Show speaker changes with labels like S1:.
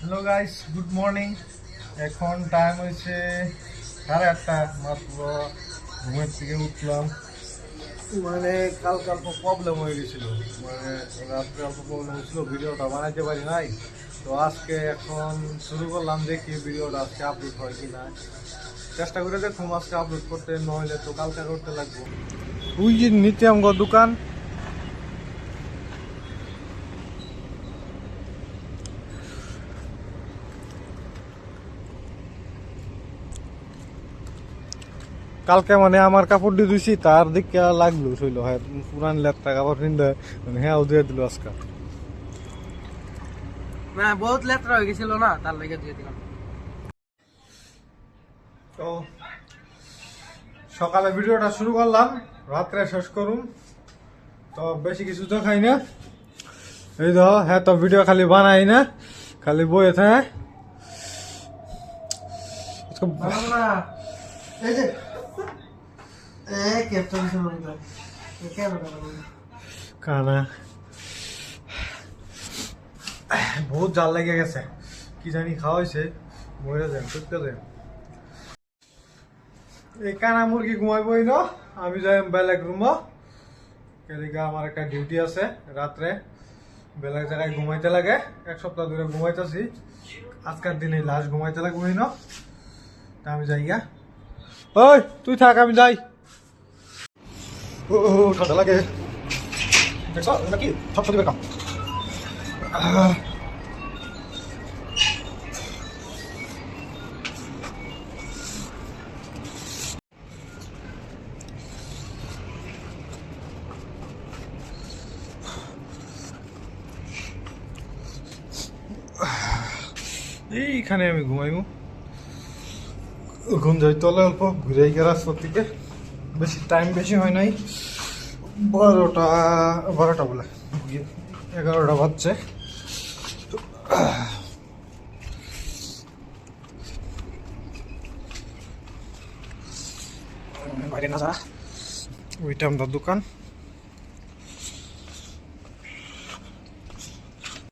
S1: Hello guys, good morning. এখন time হয়েছে 8:30, মাত্র ঘুমের থেকে উঠলাম। মানে কালকে অল্প প্রবলেম হয়ে গেছিল, মানে রাত্রে অল্প প্রবলেম হয়েছিল, ভিডিওটা বানাইতে পারি নাই। তো আজকে এখন শুরু করলাম, দেখি ভিডিওটা আজকে আপলোড হয় কি না। চেষ্টা করে দেখুন আজকে আপলোড করতে, নইলে তো কালকে করতে লাগবো। ওই যে নিচে আমার দোকান। কালকে মানে আমার কাপড় দিয়ে ধুইছি, তার দিকে লাগলো শৈল হয় পুরান লেত্রা কাপড় কিনতে, মানে হ্যাঁ দিয়ে দিল আজকে।
S2: না বহুত লেত্রা হয়ে গেছিল না, তার লেগে দিয়ে দিলাম।
S1: তো সকালে ভিডিওটা শুরু করলাম, রাত্রে শেষ করুন। তো বেশি কিছু তো খাই না, এই তো হ্যাঁ, তো ভিডিও খালি বানাই না, খালি বইয়ে থাকে।
S2: এই যে ক্যাপ্টেন কেন
S1: কানা বহুত জাল লেগে গেছে, কি জানি খাওয়াইছে, মরে যান সত্যি যান। এই কানা মুরগি ঘুমাইবই না, আমি যাই বেলেগ রুম। এদিকে আমার একটা ডিউটি আছে রাত্রে, বেলেগ জায়গায় ঘুমাইতে লাগে। এক সপ্তাহ ধরে ঘুমাইতেছি, আজকের দিনে লাস্ট ঘুমাইতে লাগবে না। তা আমি যাই গা। ওই তুই থাক, আমি যাই। ও ঠান্ডা লাগে, দেখছো নাকি সব সত্যি বেকাম। এইখানে আমি ঘুমাইবো, ঘুম যাই তলে অল্প ঘুরে গিয়ে রাস্তার থেকে। বেশি টাইম বেশি হয় নাই, 12টা বলে 11টা বাজছে। বাইরে না যা, ওইটা আমাদের দোকান।